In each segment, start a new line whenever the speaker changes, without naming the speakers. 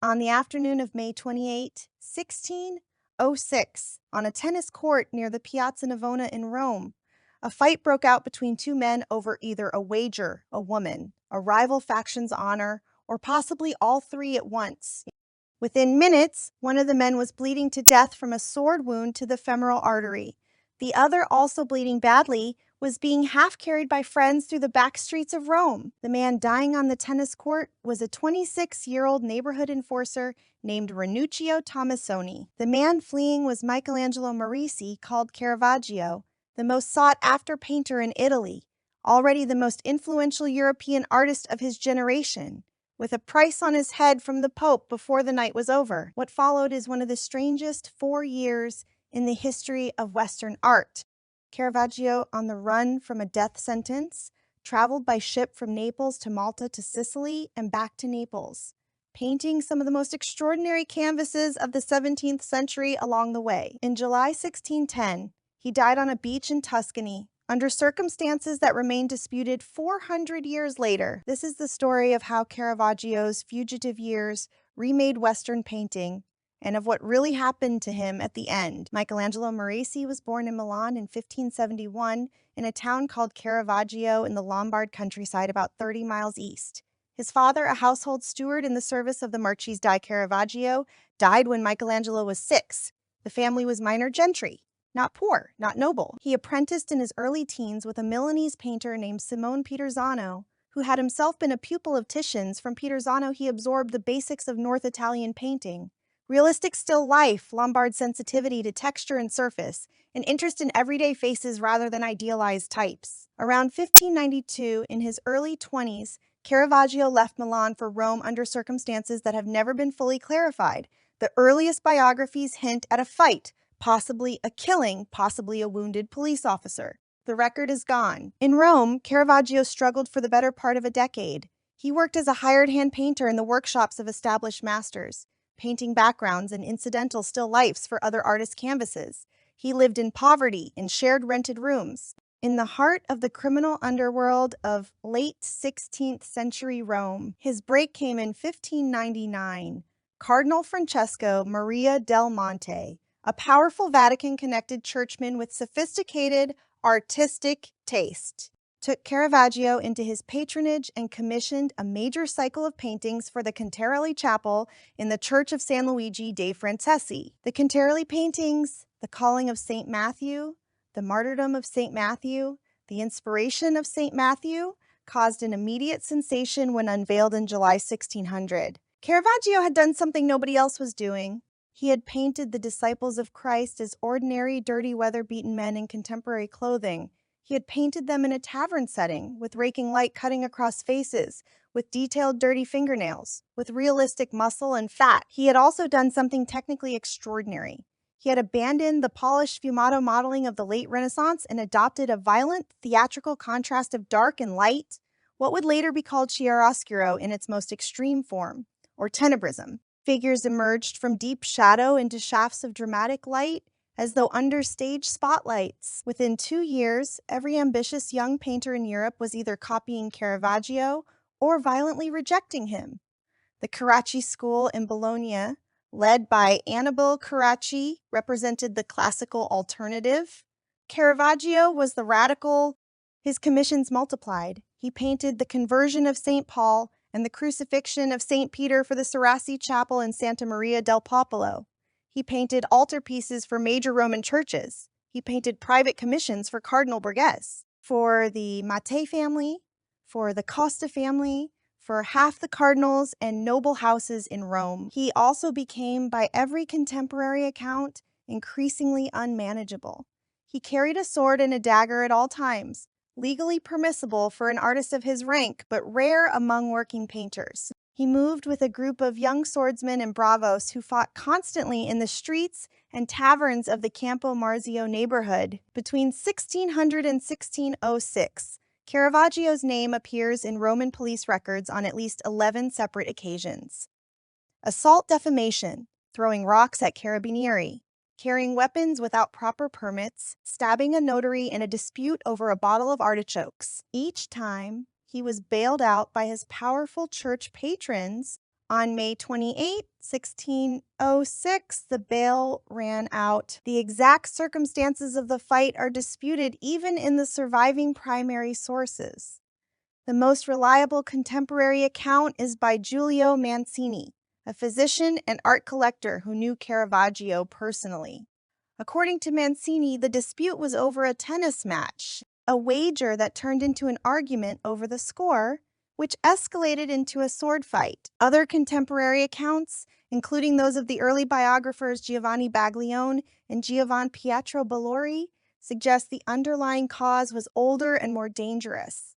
On the afternoon of May 28, 1606, on a tennis court near the Piazza Navona in Rome, a fight broke out between two men over either a wager, a woman, a rival faction's honor, or possibly all three at once. Within minutes, one of the men was bleeding to death from a sword wound to the femoral artery. The other, also bleeding badly, was being half-carried by friends through the back streets of Rome. The man dying on the tennis court was a 26-year-old neighborhood enforcer named Ranuccio Tomassoni. The man fleeing was Michelangelo Merisi, called Caravaggio, the most sought-after painter in Italy, already the most influential European artist of his generation, with a price on his head from the Pope before the night was over. What followed is one of the strangest 4 years in the history of Western art. Caravaggio, on the run from a death sentence, traveled by ship from Naples to Malta to Sicily and back to Naples, painting some of the most extraordinary canvases of the 17th century along the way. In July 1610, he died on a beach in Tuscany, under circumstances that remain disputed 400 years later. This is the story of how Caravaggio's fugitive years remade Western painting, and of what really happened to him at the end. Michelangelo Merisi was born in Milan in 1571 in a town called Caravaggio in the Lombard countryside about 30 miles east. His father, a household steward in the service of the Marchese di Caravaggio, died when Michelangelo was 6. The family was minor gentry. Not poor, not noble. He apprenticed in his early teens with a Milanese painter named Simone Pietrosano, who had himself been a pupil of Titian's. From Pietrosano, he absorbed the basics of North Italian painting: realistic still life, Lombard sensitivity to texture and surface, an interest in everyday faces rather than idealized types. Around 1592, in his early 20s, Caravaggio left Milan for Rome under circumstances that have never been fully clarified. The earliest biographies hint at a fight, possibly a killing, possibly a wounded police officer. The record is gone. In Rome, Caravaggio struggled for the better part of a decade. He worked as a hired hand painter in the workshops of established masters, painting backgrounds and incidental still lifes for other artists' canvases. He lived in poverty in shared rented rooms. In the heart of the criminal underworld of late 16th century Rome, his break came in 1599. Cardinal Francesco Maria del Monte, a powerful Vatican-connected churchman with sophisticated, artistic taste, took Caravaggio into his patronage and commissioned a major cycle of paintings for the Cantarelli Chapel in the Church of San Luigi dei Francesi. The Cantarelli paintings, the calling of St. Matthew, the martyrdom of St. Matthew, the inspiration of St. Matthew, caused an immediate sensation when unveiled in July 1600. Caravaggio had done something nobody else was doing. He had painted the disciples of Christ as ordinary, dirty, weather-beaten men in contemporary clothing. He had painted them in a tavern setting, with raking light cutting across faces, with detailed dirty fingernails, with realistic muscle and fat. He had also done something technically extraordinary. He had abandoned the polished fumato modeling of the late Renaissance and adopted a violent, theatrical contrast of dark and light, what would later be called chiaroscuro in its most extreme form, or tenebrism. Figures emerged from deep shadow into shafts of dramatic light, as though under stage spotlights. Within 2 years, every ambitious young painter in Europe was either copying Caravaggio or violently rejecting him. The Carracci school in Bologna, led by Annibale Carracci, represented the classical alternative. Caravaggio was the radical. His commissions multiplied. He painted the Conversion of St. Paul and the Crucifixion of St. Peter for the Cerasi Chapel in Santa Maria del Popolo. He painted altarpieces for major Roman churches. He painted private commissions for Cardinal Borghese, for the Mattei family, for the Costa family, for half the cardinals and noble houses in Rome. He also became, by every contemporary account, increasingly unmanageable. He carried a sword and a dagger at all times, legally permissible for an artist of his rank, but rare among working painters. He moved with a group of young swordsmen and bravos who fought constantly in the streets and taverns of the Campo Marzio neighborhood. Between 1600 and 1606, Caravaggio's name appears in Roman police records on at least 11 separate occasions. Assault defamation, throwing rocks at carabinieri, carrying weapons without proper permits, stabbing a notary in a dispute over a bottle of artichokes. Each time, he was bailed out by his powerful church patrons On May 28, 1606, the bail ran out. The exact circumstances of the fight are disputed even in the surviving primary sources. The most reliable contemporary account is by Giulio Mancini, a physician and art collector who knew Caravaggio personally. According to Mancini, the dispute was over a tennis match, a wager that turned into an argument over the score, which escalated into a sword fight. Other contemporary accounts, including those of the early biographers Giovanni Baglione and Giovan Pietro Bellori, suggest the underlying cause was older and more dangerous.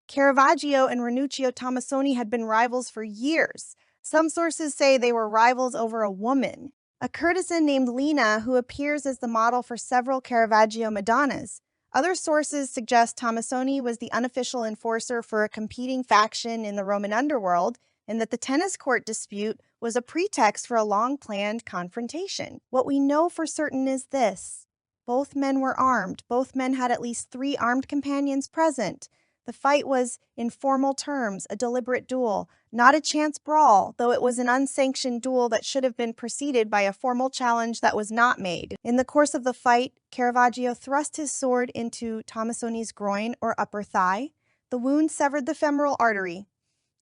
Caravaggio and Ranuccio Tomassoni had been rivals for years. Some sources say they were rivals over a woman, a courtesan named Lina who appears as the model for several Caravaggio Madonnas. Other sources suggest Tomassoni was the unofficial enforcer for a competing faction in the Roman underworld, and that the tennis court dispute was a pretext for a long-planned confrontation. What we know for certain is this: both men were armed. Both men had at least 3 armed companions present. The fight was, in formal terms, a deliberate duel, not a chance brawl, though it was an unsanctioned duel that should have been preceded by a formal challenge that was not made. In the course of the fight, Caravaggio thrust his sword into Tomassoni's groin or upper thigh. The wound severed the femoral artery.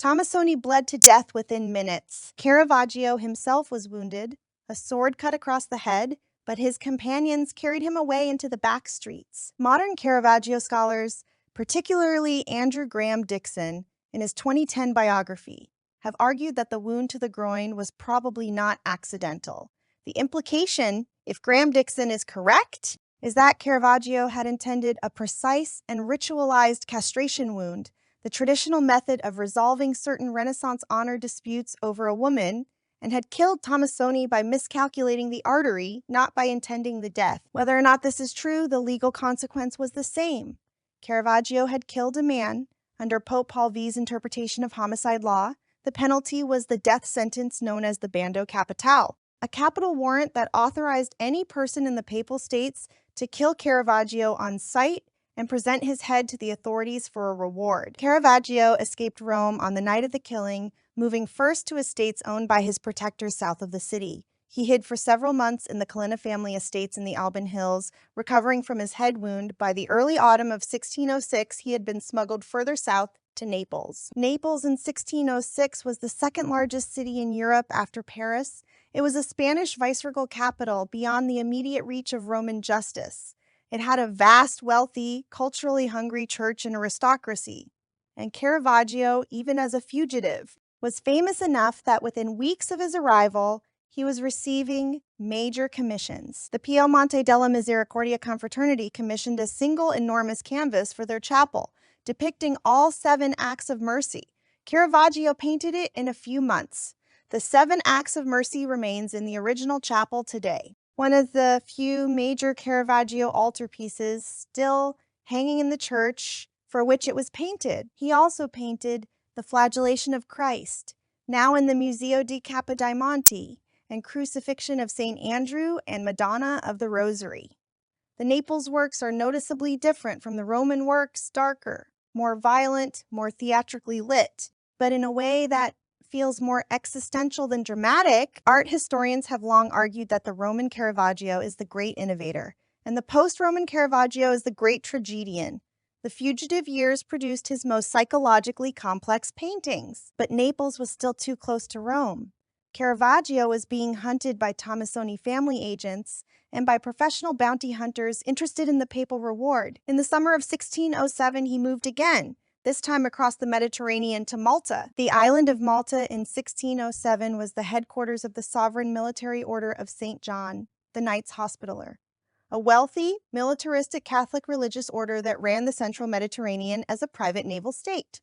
Tomassoni bled to death within minutes. Caravaggio himself was wounded. A sword cut across the head, but his companions carried him away into the back streets. Modern Caravaggio scholars, particularly Andrew Graham Dixon, in his 2010 biography, have argued that the wound to the groin was probably not accidental. The implication, if Graham Dixon is correct, is that Caravaggio had intended a precise and ritualized castration wound, the traditional method of resolving certain Renaissance honor disputes over a woman, and had killed Tomassoni by miscalculating the artery, not by intending the death. Whether or not this is true, the legal consequence was the same. Caravaggio had killed a man. Under Pope Paul V's interpretation of homicide law, the penalty was the death sentence known as the bando capitale, a capital warrant that authorized any person in the Papal States to kill Caravaggio on sight and present his head to the authorities for a reward. Caravaggio escaped Rome on the night of the killing, moving first to estates owned by his protectors south of the city. He hid for several months in the Colonna family estates in the Alban Hills, recovering from his head wound. By the early autumn of 1606, he had been smuggled further south to Naples. Naples in 1606 was the second largest city in Europe after Paris. It was a Spanish viceregal capital beyond the immediate reach of Roman justice. It had a vast, wealthy, culturally hungry church and aristocracy. And Caravaggio, even as a fugitive, was famous enough that within weeks of his arrival, he was receiving major commissions. The Piemonte della Misericordia Confraternity commissioned a single enormous canvas for their chapel, depicting all 7 acts of mercy. Caravaggio painted it in a few months. The 7 acts of mercy remains in the original chapel today. One of the few major Caravaggio altarpieces still hanging in the church for which it was painted. He also painted the Flagellation of Christ, now in the Museo di Capodimonte, and Crucifixion of St. Andrew and Madonna of the Rosary. The Naples works are noticeably different from the Roman works, darker, more violent, more theatrically lit, but in a way that feels more existential than dramatic. Art historians have long argued that the Roman Caravaggio is the great innovator, and the post-Roman Caravaggio is the great tragedian. The fugitive years produced his most psychologically complex paintings, but Naples was still too close to Rome. Caravaggio was being hunted by Tomassoni family agents and by professional bounty hunters interested in the papal reward. In the summer of 1607, he moved again, this time across the Mediterranean to Malta. The island of Malta in 1607 was the headquarters of the Sovereign Military Order of St. John, the Knights Hospitaller, a wealthy, militaristic Catholic religious order that ran the central Mediterranean as a private naval state.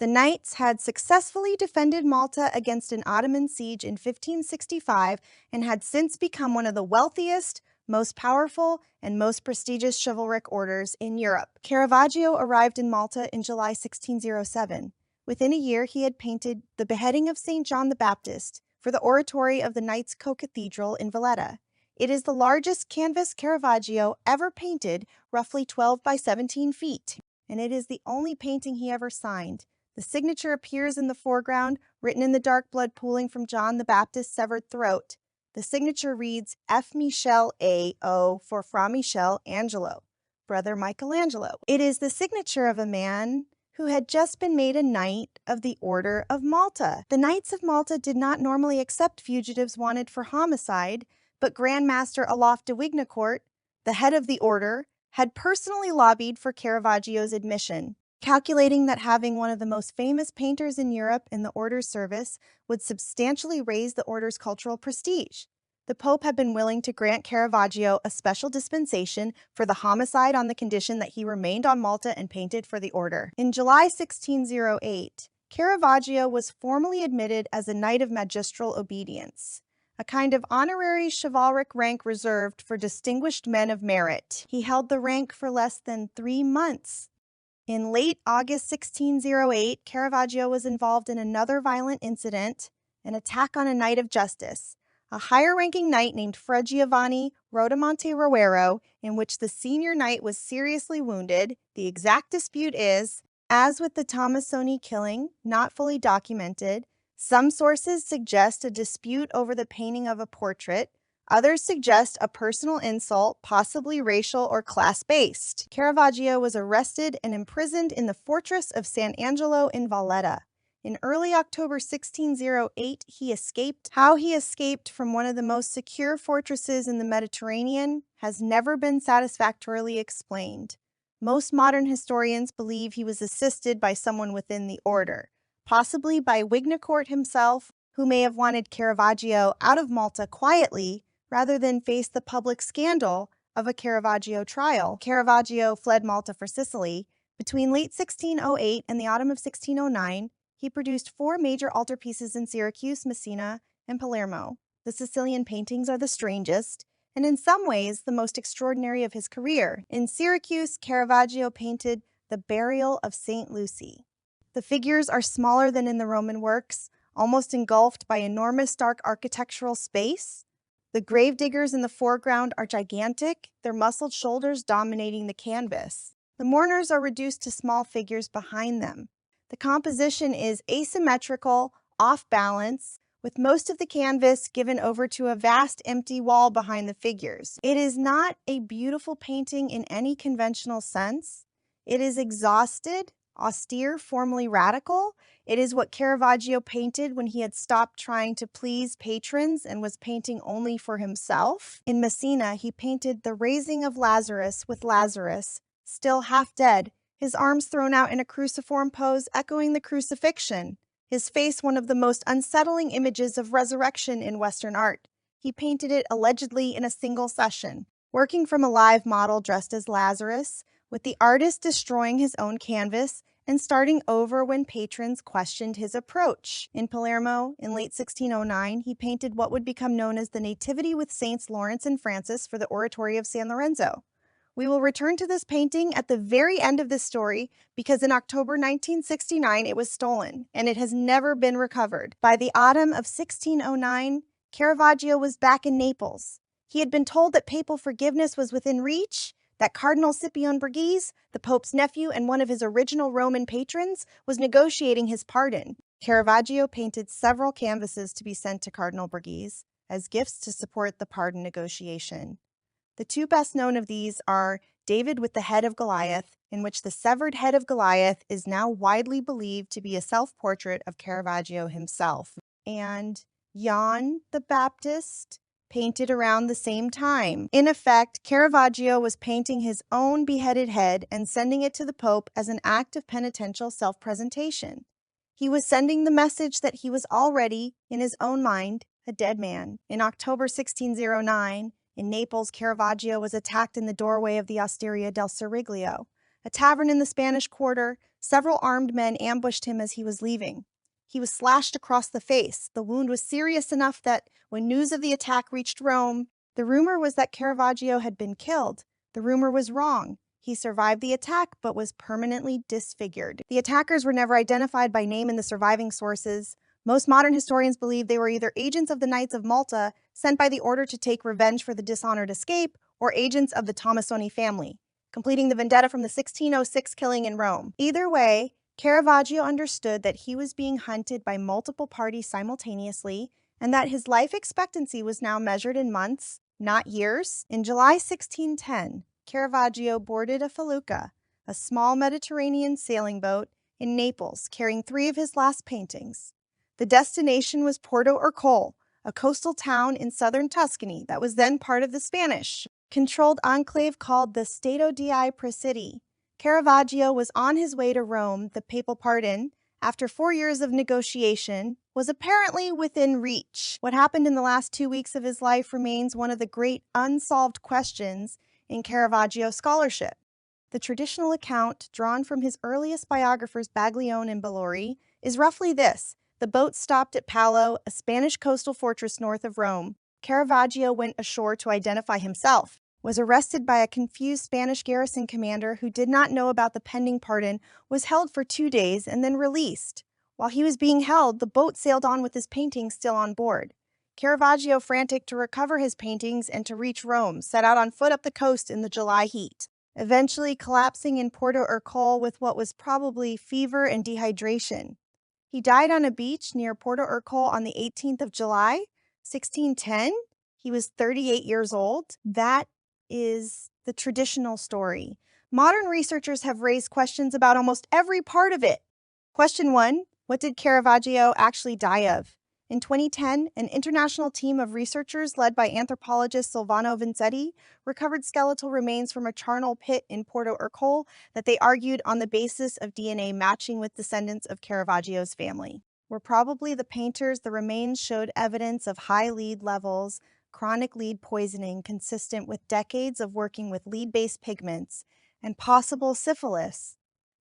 The Knights had successfully defended Malta against an Ottoman siege in 1565 and had since become one of the wealthiest, most powerful, and most prestigious chivalric orders in Europe. Caravaggio arrived in Malta in July 1607. Within a year, he had painted the beheading of St. John the Baptist for the oratory of the Knights' Co-Cathedral in Valletta. It is the largest canvas Caravaggio ever painted, roughly 12 by 17 feet, and it is the only painting he ever signed. The signature appears in the foreground, written in the dark blood pooling from John the Baptist's severed throat. The signature reads F. Michel A. O. for Fra Michel Angelo, Brother Michelangelo. It is the signature of a man who had just been made a Knight of the Order of Malta. The Knights of Malta did not normally accept fugitives wanted for homicide, but Grand Master Olaf de Wignacourt, the head of the order, had personally lobbied for Caravaggio's admission, calculating that having one of the most famous painters in Europe in the order's service would substantially raise the order's cultural prestige. The Pope had been willing to grant Caravaggio a special dispensation for the homicide on the condition that he remained on Malta and painted for the order. In July 1608, Caravaggio was formally admitted as a Knight of Magistral Obedience, a kind of honorary chivalric rank reserved for distinguished men of merit. He held the rank for less than 3 months. In late August 1608, Caravaggio was involved in another violent incident, an attack on a Knight of Justice, a higher-ranking knight named Fra Giovanni Rodamonte Rovero, in which the senior knight was seriously wounded. The exact dispute is, as with the Tomassoni killing, not fully documented. Some sources suggest a dispute over the painting of a portrait. Others suggest a personal insult, possibly racial or class-based. Caravaggio was arrested and imprisoned in the fortress of San Angelo in Valletta. In early October 1608, he escaped. How he escaped from one of the most secure fortresses in the Mediterranean has never been satisfactorily explained. Most modern historians believe he was assisted by someone within the order, possibly by Wignacourt himself, who may have wanted Caravaggio out of Malta quietly rather than face the public scandal of a Caravaggio trial. Caravaggio fled Malta for Sicily. Between late 1608 and the autumn of 1609, he produced 4 major altarpieces in Syracuse, Messina, and Palermo. The Sicilian paintings are the strangest, and in some ways the most extraordinary of his career. In Syracuse, Caravaggio painted the Burial of St. Lucy. The figures are smaller than in the Roman works, almost engulfed by enormous dark architectural space. The gravediggers in the foreground are gigantic, their muscled shoulders dominating the canvas. The mourners are reduced to small figures behind them. The composition is asymmetrical, off balance, with most of the canvas given over to a vast empty wall behind the figures. It is not a beautiful painting in any conventional sense. It is exhausted, austere, formally radical. It is what Caravaggio painted when he had stopped trying to please patrons and was painting only for himself. In Messina, he painted the raising of Lazarus with Lazarus, still half dead, his arms thrown out in a cruciform pose echoing the crucifixion, his face one of the most unsettling images of resurrection in Western art. He painted it allegedly in a single session, working from a live model dressed as Lazarus, with the artist destroying his own canvas and starting over when patrons questioned his approach. In Palermo, in late 1609, he painted what would become known as the Nativity with Saints Lawrence and Francis for the Oratory of San Lorenzo. We will return to this painting at the very end of this story because in October 1969 it was stolen and it has never been recovered. By the autumn of 1609, Caravaggio was back in Naples. He had been told that papal forgiveness was within reach, that Cardinal Scipione Borghese, the Pope's nephew and one of his original Roman patrons, was negotiating his pardon. Caravaggio painted several canvases to be sent to Cardinal Borghese as gifts to support the pardon negotiation. The 2 best known of these are David with the Head of Goliath, in which the severed head of Goliath is now widely believed to be a self-portrait of Caravaggio himself, and John the Baptist, painted around the same time. In effect, Caravaggio was painting his own beheaded head and sending it to the Pope as an act of penitential self-presentation. He was sending the message that he was already, in his own mind, a dead man. In October 1609, in Naples, Caravaggio was attacked in the doorway of the Osteria del Siriglio, a tavern in the Spanish Quarter. Several armed men ambushed him as he was leaving. He was slashed across the face. The wound was serious enough that when news of the attack reached Rome, the rumor was that Caravaggio had been killed. The rumor was wrong. He survived the attack but was permanently disfigured. The attackers were never identified by name in the surviving sources. Most modern historians believe they were either agents of the Knights of Malta sent by the order to take revenge for the dishonored escape, or agents of the Tomassoni family, completing the vendetta from the 1606 killing in Rome. Either way, Caravaggio understood that he was being hunted by multiple parties simultaneously and that his life expectancy was now measured in months, not years. In July 1610, Caravaggio boarded a felucca, a small Mediterranean sailing boat, in Naples, carrying 3 of his last paintings. The destination was Porto Ercole, a coastal town in southern Tuscany that was then part of the Spanish-controlled enclave called the Stato di Presidio. Caravaggio was on his way to Rome. The papal pardon, after 4 years of negotiation, was apparently within reach. What happened in the last 2 weeks of his life remains one of the great unsolved questions in Caravaggio scholarship. The traditional account, drawn from his earliest biographers Baglione and Bellori, is roughly this. The boat stopped at Paolo, a Spanish coastal fortress north of Rome. Caravaggio went ashore to identify himself, was arrested by a confused Spanish garrison commander who did not know about the pending pardon, was held for 2 days, and then released. While he was being held, the boat sailed on with his paintings still on board. Caravaggio, frantic to recover his paintings and to reach Rome, set out on foot up the coast in the July heat, eventually collapsing in Porto Ercole with what was probably fever and dehydration. He died on a beach near Porto Ercole on the 18th of July, 1610. He was 38 years old. That is the traditional story. Modern researchers have raised questions about almost every part of it. Question 1. What did Caravaggio actually die of? In 2010, an international team of researchers led by anthropologist Silvano Vincetti recovered skeletal remains from a charnel pit in Porto Ercole that they argued on the basis of DNA matching with descendants of Caravaggio's family. Were probably the painters. The remains showed evidence of high lead levels, chronic lead poisoning consistent with decades of working with lead-based pigments, and possible syphilis.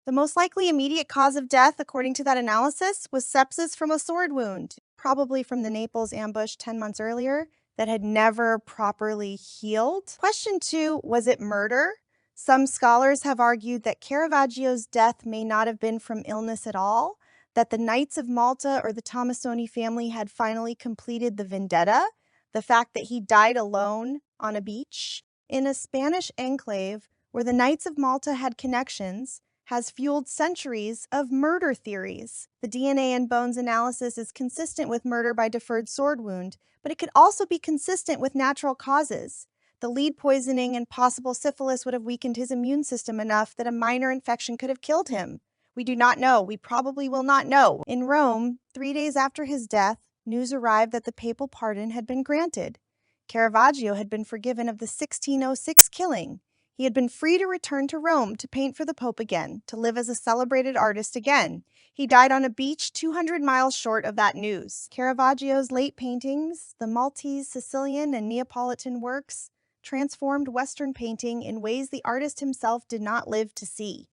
The most likely immediate cause of death, according to that analysis, was sepsis from a sword wound, probably from the Naples ambush 10 months earlier, that had never properly healed. Question 2, was it murder? Some scholars have argued that Caravaggio's death may not have been from illness at all, that the Knights of Malta or the Tomassoni family had finally completed the vendetta, the fact that he died alone on a beach in a Spanish enclave where the Knights of Malta had connections, has fueled centuries of murder theories. The DNA and bones analysis is consistent with murder by deferred sword wound, but it could also be consistent with natural causes. The lead poisoning and possible syphilis would have weakened his immune system enough that a minor infection could have killed him. We do not know. We probably will not know. In Rome, 3 days after his death, news arrived that the papal pardon had been granted. Caravaggio had been forgiven of the 1606 killing. He had been free to return to Rome to paint for the Pope again, to live as a celebrated artist again. He died on a beach 200 miles short of that news. Caravaggio's late paintings, the Maltese, Sicilian, and Neapolitan works, transformed Western painting in ways the artist himself did not live to see.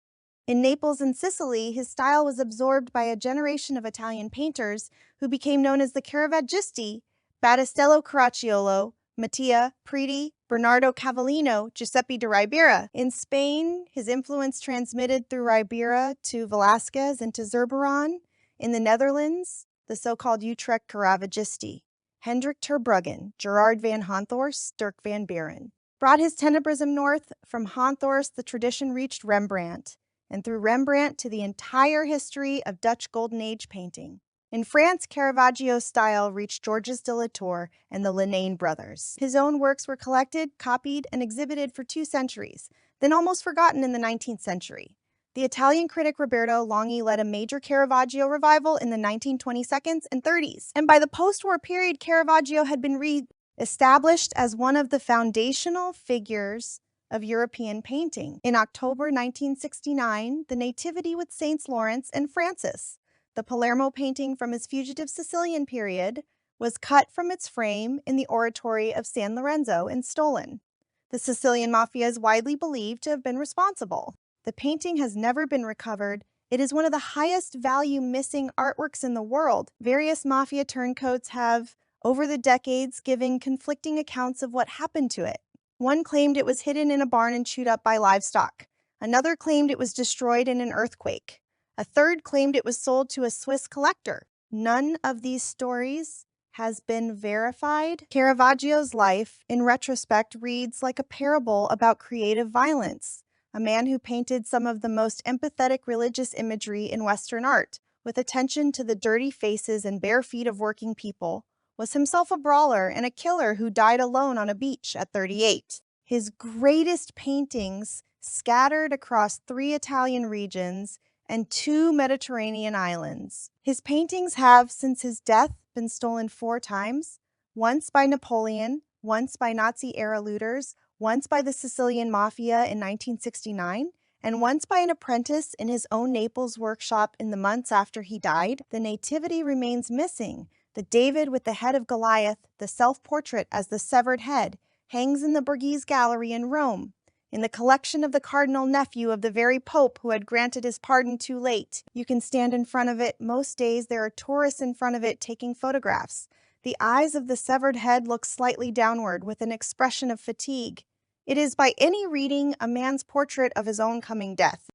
In Naples and Sicily, his style was absorbed by a generation of Italian painters who became known as the Caravaggisti: Battistello Caracciolo, Mattia, Preti, Bernardo Cavallino, Giuseppe de Ribera. In Spain, his influence transmitted through Ribera to Velázquez and to Zurbaran. In the Netherlands, the so-called Utrecht Caravaggisti, Hendrik ter Bruggen, Gerard van Honthorst, Dirk van Buren. Brought his tenebrism north. From Honthorst, the tradition reached Rembrandt, and through Rembrandt to the entire history of Dutch Golden Age painting. In France, Caravaggio's style reached Georges de Latour and the Linnaean brothers. His own works were collected, copied, and exhibited for 2 centuries, then almost forgotten in the 19th century. The Italian critic Roberto Longhi led a major Caravaggio revival in the 1920s and 30s, and by the post-war period, Caravaggio had been re-established as one of the foundational figures of European painting. In October 1969, the Nativity with Saints Lawrence and Francis, the Palermo painting from his fugitive Sicilian period, was cut from its frame in the oratory of San Lorenzo and stolen. The Sicilian mafia is widely believed to have been responsible. The painting has never been recovered. It is one of the highest value missing artworks in the world. Various mafia turncoats have, over the decades, given conflicting accounts of what happened to it. One claimed it was hidden in a barn and chewed up by livestock. Another claimed it was destroyed in an earthquake. A third claimed it was sold to a Swiss collector. None of these stories has been verified. Caravaggio's life, in retrospect, reads like a parable about creative violence, a man who painted some of the most empathetic religious imagery in Western art, with attention to the dirty faces and bare feet of working people, was himself a brawler and a killer who died alone on a beach at 38. His greatest paintings, scattered across 3 Italian regions and 2 Mediterranean islands. His paintings have, since his death, been stolen 4 times, once by Napoleon, once by Nazi-era looters, once by the Sicilian Mafia in 1969, and once by an apprentice in his own Naples workshop in the months after he died. The Nativity remains missing. The David with the head of Goliath, the self-portrait as the severed head, hangs in the Borghese Gallery in Rome, in the collection of the cardinal nephew of the very pope who had granted his pardon too late. You can stand in front of it. Most days there are tourists in front of it taking photographs. The eyes of the severed head look slightly downward with an expression of fatigue. It is by any reading a man's portrait of his own coming death.